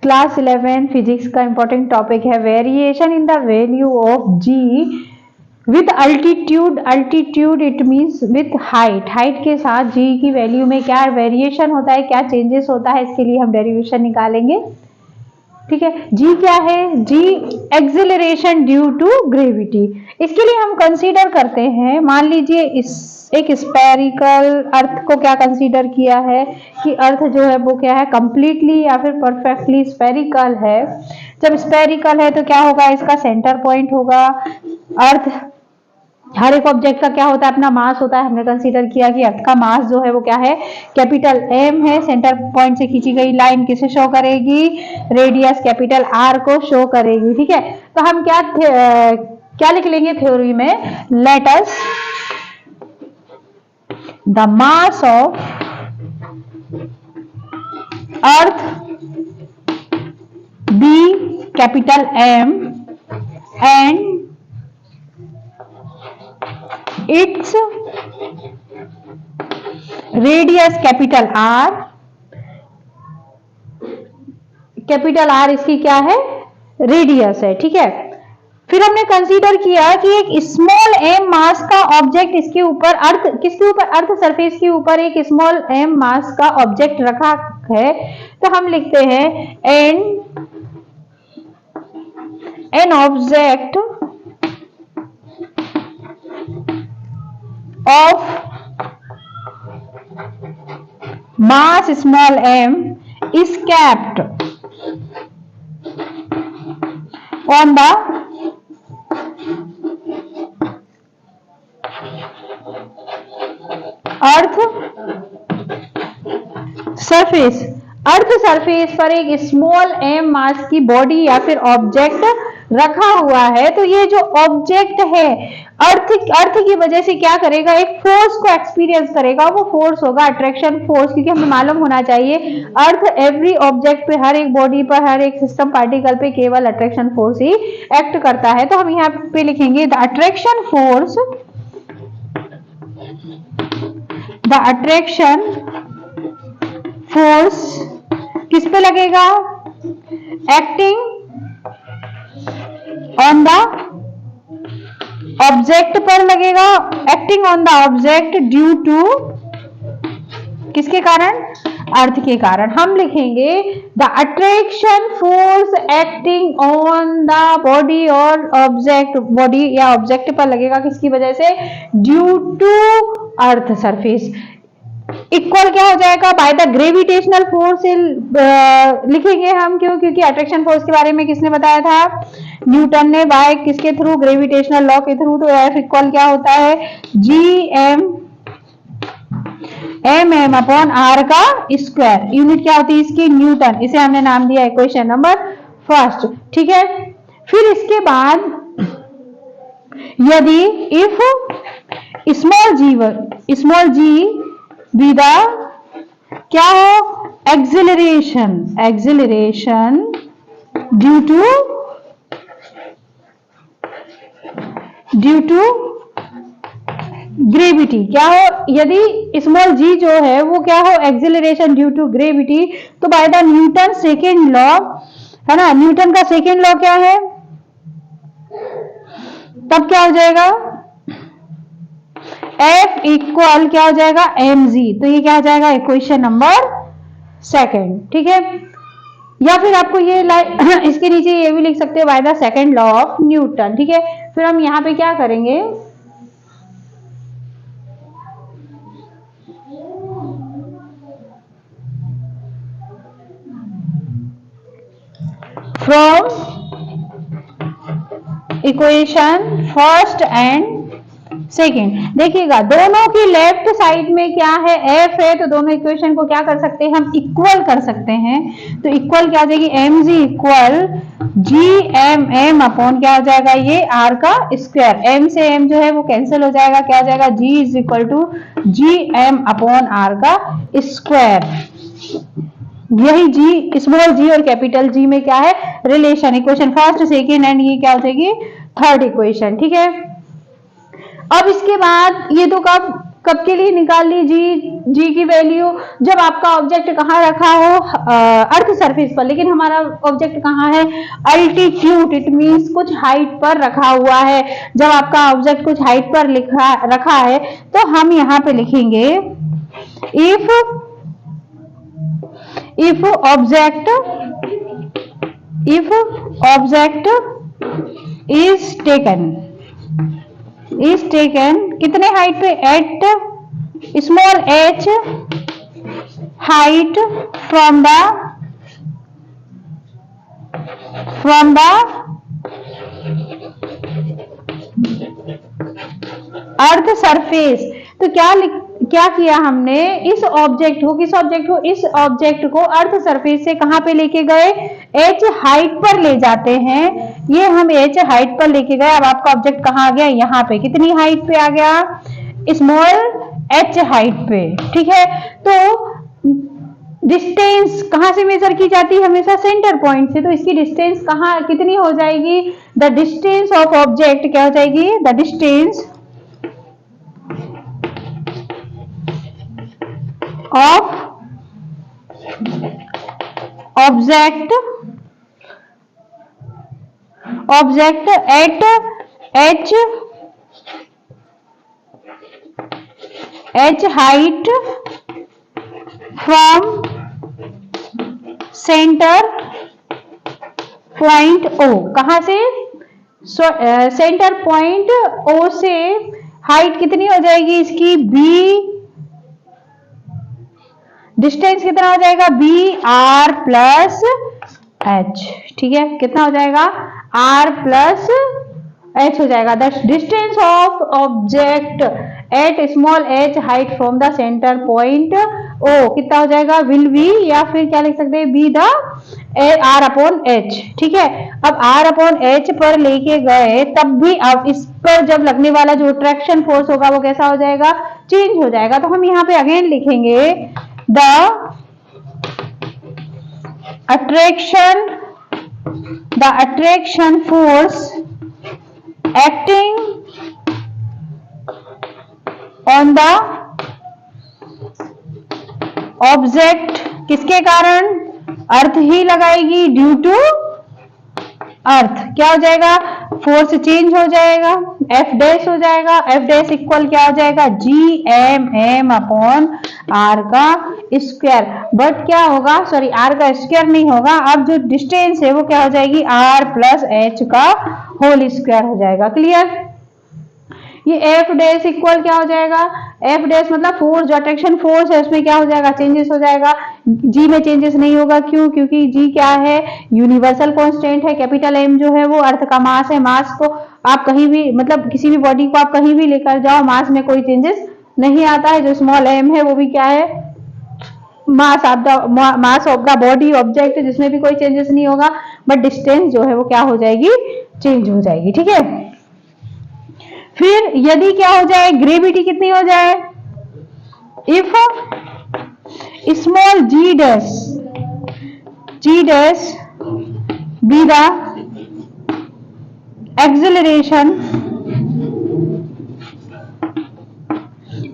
Class 11 physics का important topic है variation in the value of g with altitude. Altitude it means with height, height के साथ जी की value में क्या वेरिएशन होता है, क्या चेंजेस होता है, इसके लिए हम डेरिवेशन निकालेंगे। ठीक है, जी क्या है, जी एक्सिलरेशन ड्यू टू ग्रेविटी। इसके लिए हम कंसीडर करते हैं, मान लीजिए इस एक स्पेरिकल अर्थ को क्या कंसीडर किया है कि अर्थ जो है वो क्या है, कंप्लीटली या फिर परफेक्टली स्पेरिकल है। जब स्पेरिकल है तो क्या होगा, इसका सेंटर पॉइंट होगा। अर्थ, हर एक ऑब्जेक्ट का क्या होता है, अपना मास होता है। हमने कंसीडर किया कि अर्थ का मास जो है वो क्या है, कैपिटल एम है। सेंटर पॉइंट से खींची गई लाइन किसे शो करेगी, रेडियस कैपिटल आर को शो करेगी। ठीक है, तो हम क्या लिख लेंगे थ्योरी में, let us the mass of earth be capital M and its radius capital R. Capital R इसकी क्या है, रेडियस है। ठीक है, फिर हमने कंसीडर किया कि एक स्मॉल एम मास का ऑब्जेक्ट इसके ऊपर, अर्थ किसके ऊपर, अर्थ सरफेस के ऊपर एक स्मॉल एम मास का ऑब्जेक्ट रखा है। तो हम लिखते हैं an object of mass small m is kept on the earth surface। Earth surface पर एक स्मॉल एम मास की बॉडी या फिर ऑब्जेक्ट रखा हुआ है। तो ये जो ऑब्जेक्ट है अर्थ की वजह से क्या करेगा, एक फोर्स को एक्सपीरियंस करेगा। वो फोर्स होगा अट्रैक्शन फोर्स, क्योंकि हमें मालूम होना चाहिए अर्थ एवरी ऑब्जेक्ट पे, हर एक बॉडी पर, हर एक सिस्टम पार्टिकल पे केवल अट्रैक्शन फोर्स ही एक्ट करता है। तो हम यहाँ पे लिखेंगे the attraction force, the attraction force किस पे लगेगा, एक्टिंग ऑन द ऑब्जेक्ट पर लगेगा, acting on the object due to किसके कारण, अर्थ के कारण। हम लिखेंगे the attraction force acting on the body और ऑब्जेक्ट, बॉडी या ऑब्जेक्ट पर लगेगा किसकी वजह से, due to earth surface. Equal क्या हो जाएगा, बाय द ग्रेविटेशनल फोर्स लिखेंगे हम। क्यों, क्योंकि अट्रैक्शन फोर्स के बारे में किसने बताया था, न्यूटन ने, बाय किसके थ्रू, ग्रेविटेशनल लॉ के थ्रू। तो एफ इक्वल क्या होता है, जी एम अपॉन आर का स्क्वायर। यूनिट क्या होती है इसकी, न्यूटन। इसे हमने नाम दिया इक्वेशन नंबर फर्स्ट। ठीक है, फिर इसके बाद यदि इफ स्मॉल जी विद क्या हो, एक्सिलरेशन ड्यू टू ग्रेविटी क्या हो, यदि स्मॉल जी जो है वो क्या हो, एक्सिलरेशन ड्यू टू ग्रेविटी। तो by the Newton second law, है ना, न्यूटन का सेकेंड लॉ क्या है, तब क्या हो जाएगा, F इक्वल क्या हो जाएगा, mg। तो ये क्या हो जाएगा, इक्वेशन नंबर सेकेंड। ठीक है, या फिर आपको ये इसके नीचे ये भी लिख सकते हो by the second law of Newton. ठीक है, फिर हम यहां पे क्या करेंगे, from equation first and second. देखिएगा दोनों की लेफ्ट साइड में क्या है, एफ है, तो दोनों इक्वेशन को क्या कर सकते हैं, हम इक्वल कर सकते हैं। तो इक्वल क्या हो जाएगी, m g equal g M upon क्या हो जाएगा, ये आर का स्क्वायर। एम से एम जो है वो कैंसिल हो जाएगा, क्या हो जाएगा, g is equal to g M upon r का स्क्वायर। यही जी, स्मॉल जी और कैपिटल जी में क्या है, relation. Equation first second and ये क्या हो जाएगी, थर्ड इक्वेशन। ठीक है, अब इसके बाद ये तो कब कब के लिए निकाल ली जी की वैल्यू? जब आपका ऑब्जेक्ट कहाँ रखा हो, अर्थ सरफेस पर, लेकिन हमारा ऑब्जेक्ट कहाँ है, अल्टीट्यूड, इट मींस कुछ हाइट पर रखा हुआ है। जब आपका ऑब्जेक्ट कुछ हाइट पर रखा है तो हम यहाँ पे लिखेंगे इफ ऑब्जेक्ट इज टेकन कितने हाइट पे, at small h height from the earth surface. तो क्या किया हमने, इस ऑब्जेक्ट को, किस ऑब्जेक्ट को, इस ऑब्जेक्ट को अर्थ सरफेस से कहां पे लेके गए, h हाइट पर ले जाते हैं। ये हम h हाइट पर लेके गए। अब आपका ऑब्जेक्ट कहां आ गया, यहाँ पे कितनी हाइट पे आ गया, स्मॉल h हाइट पे, ठीक है। तो डिस्टेंस कहां से मेजर की जाती है, हमेशा सेंटर पॉइंट से। तो इसकी डिस्टेंस कहां कितनी हो जाएगी, द डिस्टेंस ऑफ ऑब्जेक्ट क्या हो जाएगी, the distance of object at h height from center point O। कहां से, सेंटर पॉइंट O से हाइट कितनी हो जाएगी इसकी, b, डिस्टेंस कितना हो जाएगा, बी आर प्लस एच, ठीक है। कितना हो जाएगा, आर प्लस एच हो जाएगा। The distance of object at small h height from the centre point O कितना हो जाएगा, विल बी, या फिर क्या लिख सकते हैं, be the r upon h, ठीक है। अब आर अपॉन एच पर लेके गए, तब भी अब इस पर जब लगने वाला जो अट्रैक्शन फोर्स होगा वो कैसा हो जाएगा, चेंज हो जाएगा। तो हम यहाँ पे अगेन लिखेंगे the attraction force acting on the object किसके कारण, अर्थ ही लगाएगी, ड्यू टू अर्थ। क्या हो जाएगा, फोर्स चेंज हो जाएगा, एफ डैश हो जाएगा। एफ डैश इक्वल क्या हो जाएगा, g m m upon r का स्क्वायर। बट क्या होगा, सॉरी आर का स्क्वायर नहीं होगा, अब जो डिस्टेंस है वो क्या हो जाएगी, आर प्लस एच का होल स्क्वायर हो जाएगा। क्लियर। ये एफ डैश इक्वल क्या हो जाएगा, एफ डैश मतलब फोर्स, जो अट्रैक्शन फोर्स है उसमें क्या हो जाएगा, चेंजेस हो जाएगा। जी में चेंजेस नहीं होगा, क्यों, क्योंकि जी क्या है, यूनिवर्सल कांस्टेंट है। कैपिटल एम जो है वो अर्थ का मास है। मास को आप कहीं भी, मतलब किसी भी बॉडी को आप कहीं भी लेकर जाओ, मास में कोई चेंजेस नहीं आता है। जो स्मॉल एम है वो भी क्या है, mass of the body object, जिसमें भी कोई चेंजेस नहीं होगा, बट डिस्टेंस जो है वो क्या हो जाएगी, चेंज हो जाएगी, ठीक है। फिर यदि क्या हो जाए, ग्रेविटी कितनी हो जाए, if small g dash be the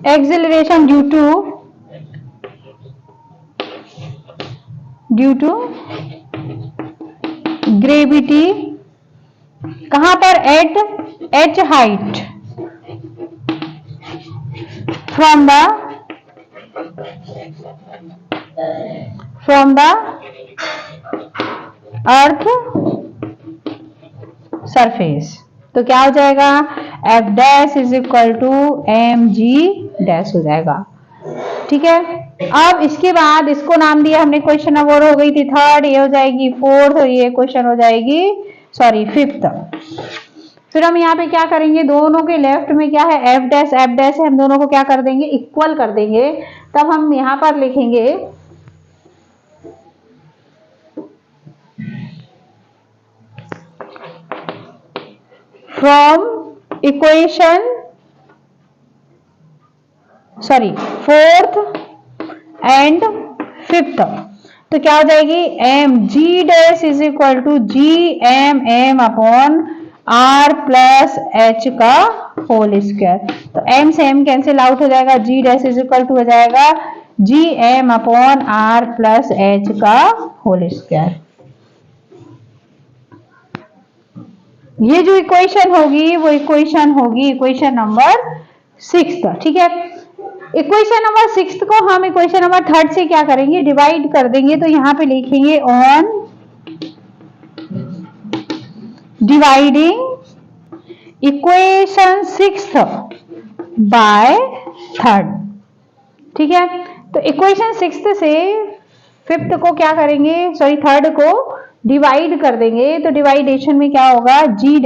acceleration due to gravity, कहां पर, at h height from the earth surface। तो क्या हो जाएगा, f dash is equal to m g dash हो जाएगा, ठीक है। अब इसके बाद इसको नाम दिया हमने, क्वेश्चन नंबर हो गई थी थर्ड, ये हो जाएगी फोर्थ, और ये क्वेश्चन हो जाएगी, सॉरी फिफ्थ। फिर हम यहाँ पे क्या करेंगे, दोनों के लेफ्ट में क्या है, एफ डैश है, हम दोनों को क्या कर देंगे, इक्वल कर देंगे। तब हम यहाँ पर लिखेंगे from equation, sorry fourth and fifth. तो क्या हो जाएगी, m g dash is equal to g m m upon are plus H का होल स्क्वायर। तो एम से एम कैंसिल आउट हो जाएगा, g dash is equal to हो जाएगा g M upon are plus H का होल स्क्वायर। ये जो इक्वेशन होगी वो इक्वेशन होगी इक्वेशन नंबर 6। ठीक है, इक्वेशन नंबर 6 को हम इक्वेशन नंबर 3 से क्या करेंगे, डिवाइड कर देंगे। तो यहां पे लिखेंगे ऑन डिवाइडिंग इक्वेशन 6 बाय 3। ठीक है, तो इक्वेशन 6 से 5th को क्या करेंगे, सॉरी 3rd को डिवाइड कर देंगे। तो डिवाइडेशन में क्या होगा, जी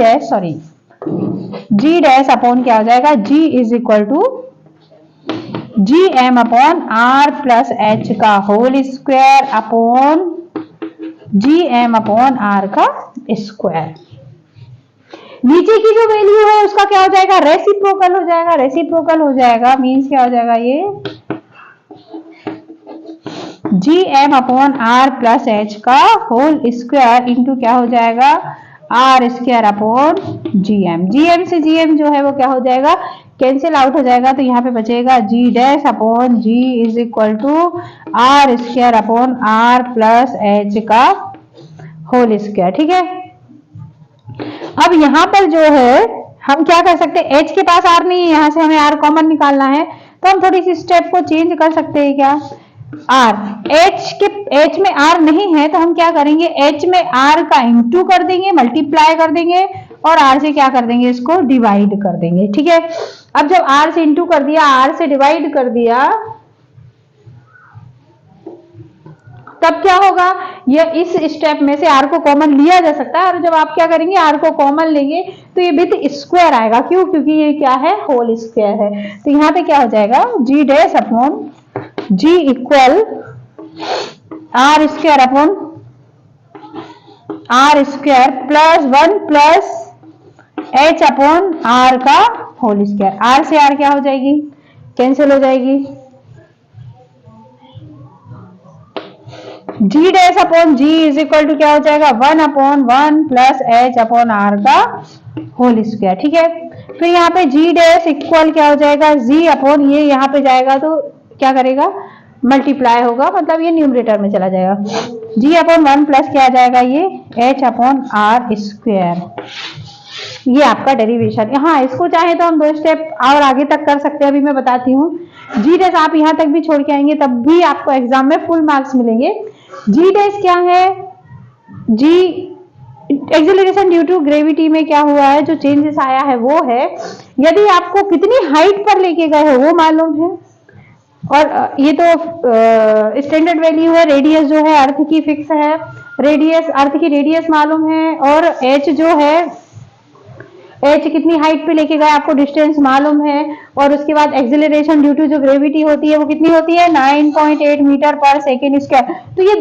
डैश अपॉन क्या हो जाएगा, g is equal to g M upon are plus H का whole square upon G M upon r का स्क्वायर। नीचे की जो वैल्यू है उसका क्या हो जाएगा, रेसिप्रोकल हो जाएगा। रेसिप्रोकल हो जाएगा मीन्स क्या हो जाएगा, ये G M upon are plus H का होल स्क्वायर इंटू क्या हो जाएगा, आर स्क्वायर अपॉन जी एम। जी एम से जी एम जो है वो क्या हो जाएगा, कैंसिल आउट हो जाएगा। तो यहाँ पे बचेगा g dash upon g is equal to r square upon are plus H का होल स्क्वायर। ठीक है, अब यहाँ पर जो है हम क्या कर सकते हैं, एच के पास आर नहीं है, यहाँ से हमें आर कॉमन निकालना है। तो हम थोड़ी सी स्टेप को चेंज कर सकते हैं क्या, आर एच में आर नहीं है तो हम क्या करेंगे, एच में आर का इंटू कर देंगे, मल्टीप्लाई कर देंगे और आर से क्या कर देंगे, इसको डिवाइड कर देंगे। ठीक है, अब जब आर से इंटू कर दिया, आर से डिवाइड कर दिया, तब क्या होगा, ये इस स्टेप में से आर को कॉमन लिया जा सकता है। और जब आप क्या करेंगे, आर को कॉमन लेंगे तो ये विथ स्क्वायर आएगा। क्यों, क्योंकि ये क्या है, होल स्क्वायर है। तो यहाँ पे क्या हो जाएगा, g dash upon g equal r square upon r square plus 1 plus h upon r का होल स्क्वायर। आर से आर क्या हो जाएगी, कैंसिल हो जाएगी। G dash upon g is equal to क्या हो जाएगा, 1 upon 1 plus h upon r का होल स्क्वायर। ठीक है, फिर यहाँ पे जी डैश इक्वल क्या हो जाएगा, जी अपॉन ये यहाँ पे जाएगा तो क्या करेगा, मल्टीप्लाई होगा, मतलब ये न्यूमरेटर में चला जाएगा। जी अपॉन 1 प्लस क्या आ जाएगा, ये एच अपॉन आर स्क्वायर। ये आपका डेरिवेशन। हाँ, इसको चाहे तो हम 2 स्टेप और आगे तक कर सकते हैं, अभी मैं बताती हूँ। जी डैश आप यहाँ तक भी छोड़ के आएंगे तब भी आपको एग्जाम में फुल मार्क्स मिलेंगे। जी डैश क्या है, जी एक्सेलरेशन ड्यू टू ग्रेविटी में क्या हुआ है, जो चेंजेस आया है वो है, यदि आपको कितनी हाइट पर लेके गए हो वो मालूम है, और ये तो स्टैंडर्ड वैल्यू है, रेडियस जो है अर्थ की फिक्स है, रेडियस अर्थ की रेडियस मालूम है, और एच जो है, एच कितनी हाइट पे लेके गए आपको डिस्टेंस मालूम है, और उसके बाद एक्सेलरेशन ड्यू टू जो ग्रेविटी होती है वो कितनी होती है, 9.8 मीटर पर सेकेंड स्क्वायर। तो ये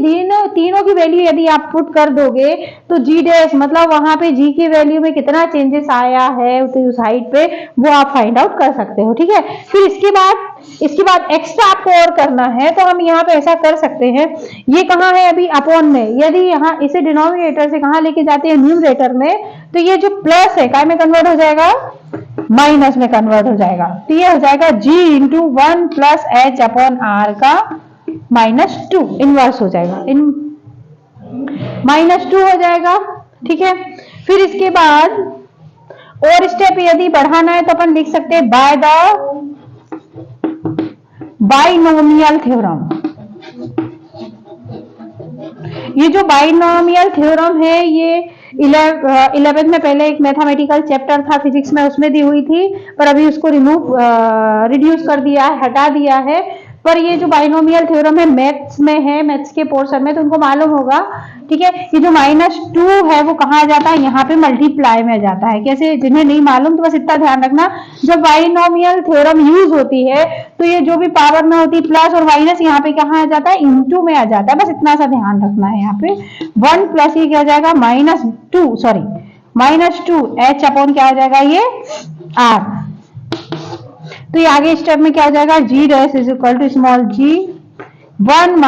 तीनों की वैल्यू यदि आप पुट कर दोगे तो जी डैश मतलब वहां पे जी की वैल्यू में कितना चेंजेस आया है उस हाइट पे वो आप फाइंड आउट कर सकते हो। ठीक है, फिर इसके बाद एक्स्ट्रा आपको और करना है तो हम यहाँ पे ऐसा कर सकते हैं, ये कहाँ है अभी अपॉन में, यदि यहाँ इसे डिनोमिनेटर से कहाँ लेके जाते हैं, न्यूमरेटर में, तो ये जो प्लस है काय में कन्वर्ट हो जाएगा, माइनस में कन्वर्ट हो जाएगा। तो ये हो जाएगा g into 1 plus h upon r का -2 इनवर्स हो जाएगा, -2 हो जाएगा। ठीक है, फिर इसके बाद और स्टेप यदि बढ़ाना है तो अपन लिख सकते हैं बाय द बाइनोमियल थ्योरम। ये जो बाइनोमियल थ्योरम है ये 11th में पहले एक मैथमेटिकल चैप्टर था फिजिक्स में, उसमें दी हुई थी, पर अभी उसको रिड्यूस कर दिया है, हटा दिया है। पर ये जो बाइनोमियल थ्योरम है मैथ्स में है, मैथ्स के पोर्शन में, तो उनको मालूम होगा। ठीक है, ये जो -2 है वो कहाँ आ जाता है, यहाँ पे मल्टीप्लाई में जाता है। कैसे, जिन्हें नहीं मालूम तो बस इतना ध्यान रखना, जब बाइनोमियल थ्योरम यूज होती है तो ये जो भी पावर में होती है प्लस और माइनस यहाँ पे कहाँ आ जाता है, इनटू में आ जाता है। बस इतना सा ध्यान रखना है। यहाँ पे 1 प्लस ये क्या हो जाएगा, -2 एच अपॉन क्या हो जाएगा, ये आर। तो ये आगे स्टेप में क्या हो जाएगा, g dash is equal to small g 1 -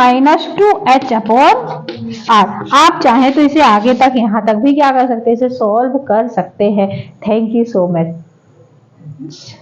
2 h upon और आप चाहें तो इसे आगे तक यहाँ तक भी क्या कर सकते हैं, इसे सॉल्व कर सकते हैं। Thank you so much.